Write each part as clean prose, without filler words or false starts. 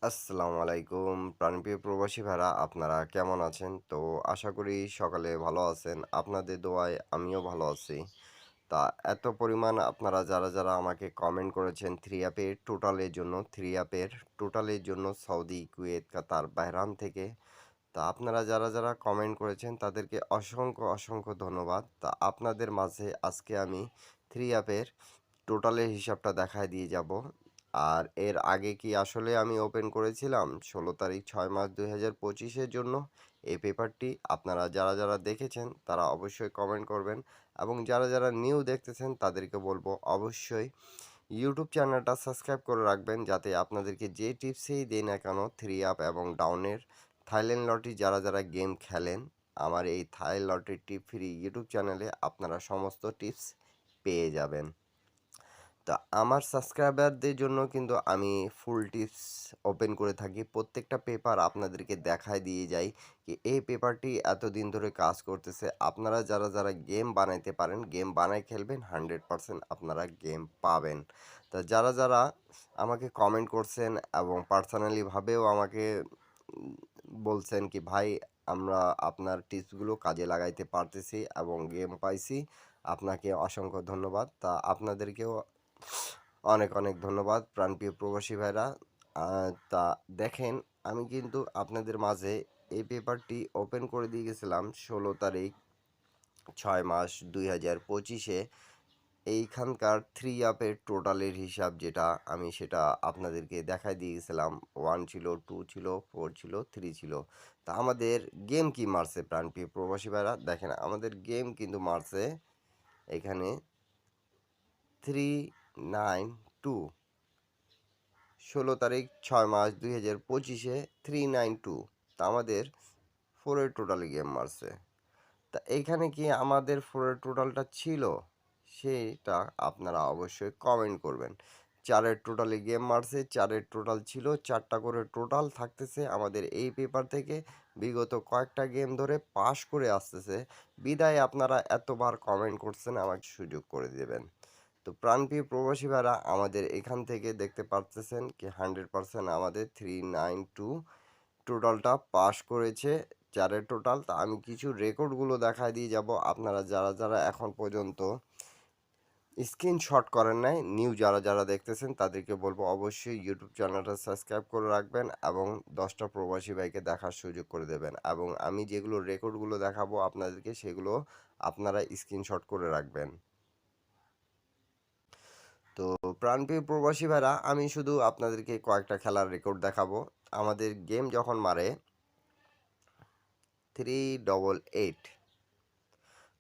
আসসালামু আলাইকুম প্রাণপ্রিয় প্রবাসী ভাইরা আপনারা কেমন আছেন? তো আশা করি সকালে ভালো আছেন। আপনাদের দোয়ায় আমিও ভালো আছি। তা এত পরিমাণ আপনারা যারা আমাকে কমেন্ট করেছেন 3 অ্যাপের টোটালের জন্য 3 অ্যাপের টোটালের জন্য সৌদি, কুয়েত, কাতার, বাহরান থেকে। তা আপনারা যারা কমেন্ট করেছেন তাদেরকে অসংখ্য ধন্যবাদ। তা আপনাদের মাঝে আজকে আমি 3 অ্যাপের টোটালের হিসাবটা দেখায় দিয়ে যাব। আর এর আগে কি আসলে আমি ওপেন করেছিলাম ১৬ তারিখ ৬ মাস ২০২৫ এর জন্য এই পেপারটি। আপনারা যারা দেখেছেন তারা অবশ্যই কমেন্ট করবেন এবং যারা নিউ দেখতেছেন তাদেরকে বলবো অবশ্যই ইউটিউব চ্যানেলটা সাবস্ক্রাইব করে রাখবেন যাতে আপনাদেরকে যে টিপসেই দেই না কেন 3 আপ এবং ডাউনের থাইল্যান্ড লটারি যারা গেম খেলেন আমার এই থাই লটারি টিপ ফ্রি ইউটিউব চ্যানেলে আপনারা সমস্ত টিপস পেয়ে যাবেন। তা আমার সাবস্ক্রাইবারদের জন্য কিন্তু আমি ফুল টিপস ওপেন করে থাকি। প্রত্যেকটা পেপার আপনাদেরকে দেখায় দিয়ে যাই কি এই পেপারটি এতদিন ধরে কাজ করতেছে। আপনারা যারা গেম বানাইতে পারেন, গেম বানায় খেলবেন 100% আপনারা গেম পাবেন। তা যারা আমাকে কমেন্ট করছেন এবং পার্সোনালি ভাবেও আমাকে উম বলছেন কি ভাই আমরা আপনার টিপসগুলো কাজে লাগাইতে পারতেছি এবং গেম পাইছি। আপনাকে অসংখ্য ধন্যবাদ। তা আপনাদেরকেও অনেক ধন্যবাদ প্রাণপ্রিয় প্রবাসী ভাইরা। তা দেখেন আমি কিন্তু আপনাদের মাঝে এই পেপারটি ওপেন করে দিয়ে গেছিলাম ১৬ তারিখ ৬ মাস ২০২৫-এ। এইখানকার 3 আপের টোটালের হিসাব যেটা আমি সেটা আপনাদেরকে দেখায় দিয়ে গেছিলাম। 1 ছিল, 2 ছিল, 4 ছিল, 3 ছিল। তা আমাদের গেম কি মারছে প্রাণপ্রিয় প্রবাসী ভাইরা? দেখেন আমাদের গেম কিন্তু মারছে এখানে 392 ১৬ তারিখ ৬ মাস ২০২৫-এ 392 তা আমাদের 4 এর টোটালি গেম মারছে। তা এইখানে কি আমাদের 4 এর টোটালটা ছিল? সেটা আপনারা অবশ্যই কমেন্ট করবেন। ৪ এর টোটালি গেম মারছে, ৪ এর টোটাল ছিল, ৪টা করে টোটাল থাকতেছে আমাদের এই পেপার থেকে বিগত কয়েকটা গেম ধরে পাস করে আসতেছে। বিদায় আপনারা এতবার কমেন্ট করছেন আমাকে সুযোগ করে দেবেন। তো প্রাণপ্রিয় প্রবাসী ভাইরা আমাদের এখান থেকে দেখতে পারতেছেন কি 100% আমাদের 392 টোটালটা পাস করেছে 4 টোটাল। তা আমি কিছু রেকর্ডগুলো দেখায় দিয়ে যাব আপনারা যারা এখন পর্যন্ত স্ক্রিনশট করেন নাই নিউ যারা দেখতেছেন তাদেরকে বলবো অবশ্যই ইউটিউব চ্যানেলটা সাবস্ক্রাইব করে রাখবেন এবং 10টা প্রবাসী ভাইকে দেখার সুযোগ করে দেবেন এবং আমি যেগুলো রেকর্ডগুলো দেখাবো আপনাদেরকে সেগুলো আপনারা স্ক্রিনশট করে রাখবেন। তো প্রাণপ্রিয় প্রবাসী ভাইরা আমি শুধু আপনাদেরকে কয়েকটা খেলার রেকর্ড দেখাবো। আমাদের গেম যখন মারে 388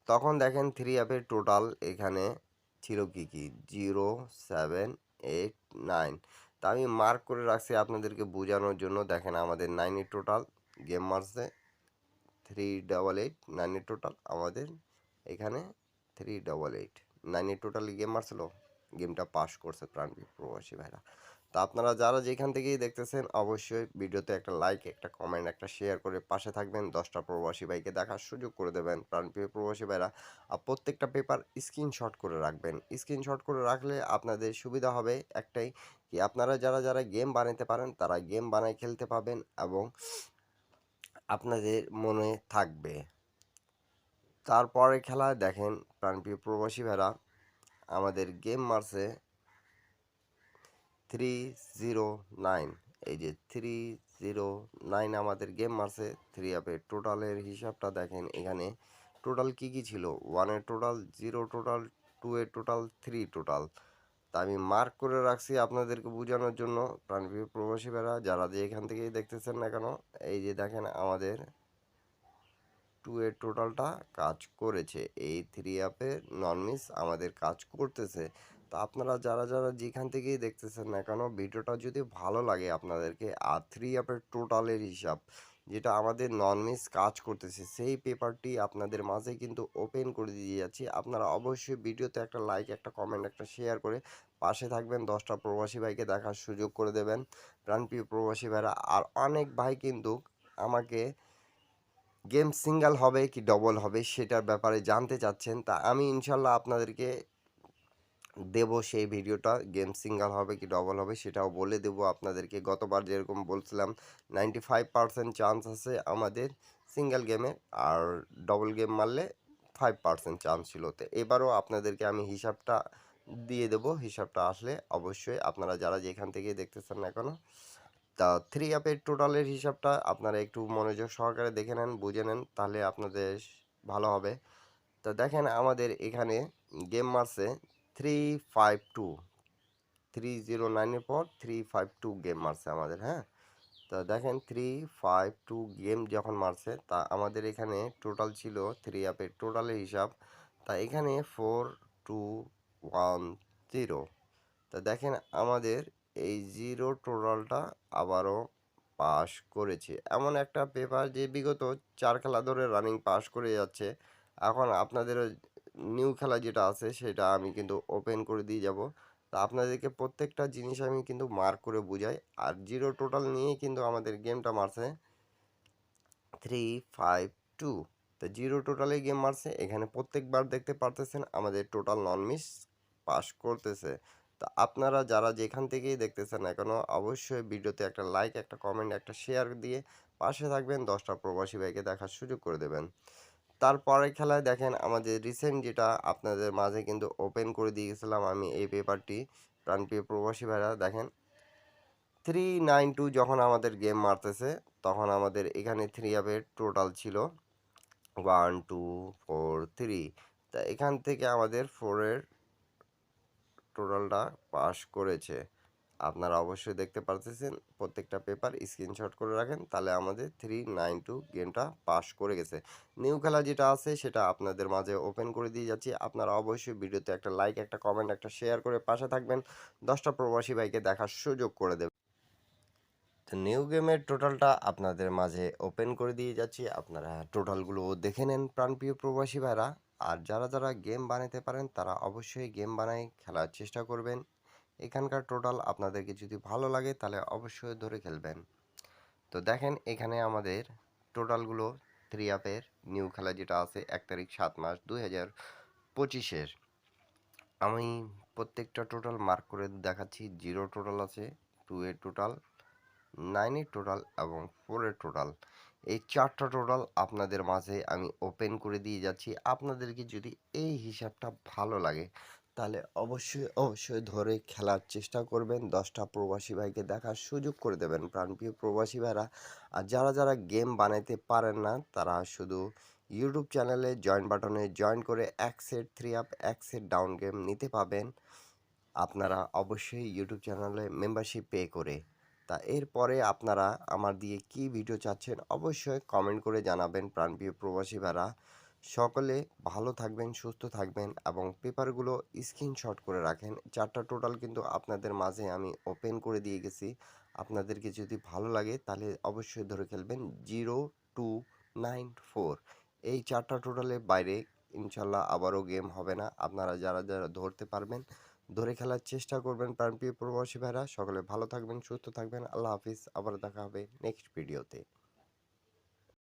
তখন দেখেন 3 অ্যাপের টোটাল এখানে ছিল কি 0 7 8 9। তা আমি মার্ক করে রাখছি আপনাদেরকে বোঝানোর জন্য। দেখেন আমাদের 9 এর টোটাল গেম মারছে 388 9 এর টোটাল আমাদের এখানে 388 9 এর টোটালি গেম মারছিল। গেমটা পাস করছে প্রাণপ্রিয় প্রবাসী ভাইরা। তা আপনারা যারা যেখান থেকেই দেখতেছেন অবশ্যই ভিডিওতে একটা লাইক একটা কমেন্ট একটা শেয়ার করে পাশে থাকবেন 10টা প্রবাসী ভাইকে দেখার সুযোগ করে দেবেন প্রাণপ্রিয় প্রবাসী ভাইরা। আর প্রত্যেকটা পেপার স্ক্রিনশট করে রাখবেন। স্ক্রিনশট করে রাখলে আপনাদের সুবিধা হবে একটাই কি আপনারা যারা গেম বানাতে পারেন তারা গেম বানায় খেলতে পাবেন এবং আপনাদের মনে থাকবে। তারপরে খেলা দেখেন প্রাণপ্রিয় প্রবাসী ভাইরা আমাদের গেম মারছে 309। এই যে 309 আমাদের গেম মারছে 3 আপের টোটালের হিসাবটা দেখেন এখানে টোটাল কি ছিল 1 এর টোটাল 0 টোটাল 2 এর টোটাল 3 টোটাল। তা আমি মার্ক করে রাখছি আপনাদেরকে বোঝানোর জন্য প্রাণপ্রিয় প্রবাসী ভাইরা যারা যে এখান থেকেই দেখতেছেন না কেন এই যে দেখেন আমাদের 2 এর টোটালটা কাজ করেছে। এই 3 অ্যাপে নন মিস আমাদের কাজ করতেছে। তো আপনারা যারা যেখান থেকেই দেখতেছেন না কেন ভিডিওটা যদি ভালো লাগে আপনাদেরকে আর 3 অ্যাপের টোটালের হিসাব যেটা আমাদের নন মিস কাজ করতেছে সেই পেপারটি আপনাদের মাঝে কিন্তু ওপেন করে দিয়ে যাচ্ছি। আপনারা অবশ্যই ভিডিওতে একটা লাইক একটা কমেন্ট একটা শেয়ার করে পাশে থাকবেন 10টা প্রবাসী ভাইকে দেখার সুযোগ করে দেবেন প্রাণপ্রিয় প্রবাসী ভাইরা। আর অনেক ভাই কিন্তু আমাকে গেম সিঙ্গেল হবে কি ডবল হবে সেটার ব্যাপারে জানতে চাচ্ছেন। তা আমি ইনশাল্লাহ আপনাদেরকে দেব সেই ভিডিওটা। গেম সিঙ্গেল হবে কি ডবল হবে সেটাও বলে দেব আপনাদেরকে। গতবার যেরকম বলছিলাম 95% চান্স আছে আমাদের সিঙ্গেল গেমে, আর ডবল গেম মারলে 5% চান্স ছিল। তো এবারও আপনাদেরকে আমি হিসাবটা দিয়ে দেব। হিসাবটা আসলে অবশ্যই আপনারা যারা যেখান থেকে দেখতেছেন না কেন, তা 3 অ্যাপের টোটালের হিসাবটা আপনারা একটু মনোযোগ সহকারে দেখে নেন, বুঝে নেন, তাহলে আপনাদের ভালো হবে। তো দেখেন আমাদের এখানে গেম মারছে 352, 309 এর পর 352 গেম মারছে আমাদের, হ্যাঁ। তো দেখেন 352 গেম যখন মারছে, তা আমাদের এখানে টোটাল ছিল 3 অ্যাপের টোটালের হিসাব, তা এখানে 4210। তা দেখেন আমাদের এই জিরো টোটালটা আবারও পাস করেছে। এমন একটা পেপার যে বিগত 4 খেলা ধরে রানিং পাস করে যাচ্ছে। এখন আপনাদের নিউ খেলা যেটা আছে সেটা আমি কিন্তু ওপেন করে দিয়ে যাব। তা আপনাদেরকে প্রত্যেকটা জিনিস আমি কিন্তু মার্ক করে বুঝাই। আর জিরো টোটাল নিয়েই কিন্তু আমাদের গেমটা মারছে 352। তো জিরো টোটালে গেম মারছে, এখানে প্রত্যেকবার দেখতে পারতেছেন আমাদের টোটাল নন মিস পাস করতেছে। তো আপনারা যারা যেখান থেকেই দেখতেছেন না কেন, অবশ্যই ভিডিওতে একটা লাইক, একটা কমেন্ট, একটা শেয়ার দিয়ে পাশে থাকবেন, 10টা প্রবাসী ভাইকে দেখার সুযোগ করে দেবেন। তারপরের খেলায় দেখেন আমাদের রিসেন্ট যেটা আপনাদের মাঝে কিন্তু ওপেন করে দিয়ে গেছিলাম আমি এই পেপারটি, প্রাণপ্রিয় প্রবাসী ভাইরা দেখেন 392 যখন আমাদের গেম মারতেছে, তখন আমাদের এখানে 3 অ্যাপের টোটাল ছিল 1 2 4 3। তা এখান থেকে আমাদের 4-এর টোটালটা পাস করেছে। আপনারা অবশ্যই দেখতে পারতেছেন, প্রত্যেকটা পেপার স্ক্রিনশট করে রাখেন, তাহলে আমাদের 392 গেমটা পাস করে গেছে। নিউ খেলা যেটা আছে সেটা আপনাদের মাঝে ওপেন করে দিয়ে যাচ্ছি। আপনারা অবশ্যই ভিডিওতে একটা লাইক, একটা কমেন্ট, একটা শেয়ার করে পাশে থাকবেন, 10টা প্রবাসী ভাইকে দেখার সুযোগ করে দেবেন। তো নিউ গেমের টোটালটা আপনাদের মাঝে ওপেন করে দিয়ে যাচ্ছি, আপনারা টোটালগুলো দেখে নেন প্রাণপ্রিয় প্রবাসী ভাইরা। আর যারা যারা গেম বানাতে পারেন তারা অবশ্যই গেম বানাই খেলার চেষ্টা করবেন। এখানকার টোটাল আপনাদেরকে যদি ভালো লাগে তাহলে অবশ্যই ধরে খেলবেন। তো দেখেন এখানে আমাদের টোটালগুলো 3 অ্যাপের নিউ খেলা যেটা আছে 1 তারিখ 7 মাস 2025-এর, আমি প্রত্যেকটা টোটাল মার্ক করে দেখাচ্ছি। 0 টোটাল আছে, 2 এর টোটাল, 9-এর টোটাল এবং 4-এর টোটাল। এই 4টা টোটাল আপনাদের মাঝে আমি ওপেন করে দিয়ে যাচ্ছি। আপনাদেরকে যদি এই হিসাবটা ভালো লাগে তাহলে অবশ্যই অবশ্যই ধরে খেলার চেষ্টা করবেন, 10টা প্রবাসী ভাইকে দেখার সুযোগ করে দেবেন প্রাণপ্রিয় প্রবাসী ভাইরা। আর যারা যারা গেম বানাইতে পারেন না তারা শুধু ইউটিউব চ্যানেলে জয়েন বাটনে জয়েন করে এক সেট 3 আপ, এক সেট ডাউন গেম নিতে পাবেন আপনারা অবশ্যই ইউটিউব চ্যানেলে মেম্বারশিপ পে করে। তা এরপরে আপনারা আমার দিয়ে কি ভিডিও চাচ্ছেন অবশ্যই কমেন্ট করে জানাবেন প্রাণপ্রিয় প্রবাসী ভাইরা। সকলে ভালো থাকবেন, সুস্থ থাকবেন এবং পেপারগুলো স্ক্রিনশট করে রাখেন। 4টা টোটাল কিন্তু আপনাদের মাঝে আমি ওপেন করে দিয়ে গেছি। আপনাদেরকে যদি ভালো লাগে তাহলে অবশ্যই ধরে খেলবেন 0294। এই 4টা টোটালের বাইরে ইনশাল্লাহ আবারও গেম হবে না। আপনারা যারা যারা ধরতে পারবেন ধরে খেলার চেষ্টা করবেন প্রাণপ্রিয় প্রবাসী ভাইরা। সকলে ভালো থাকবেন, সুস্থ থাকবেন। আল্লাহ হাফিজ। আবার দেখা হবে নেক্সট ভিডিওতে।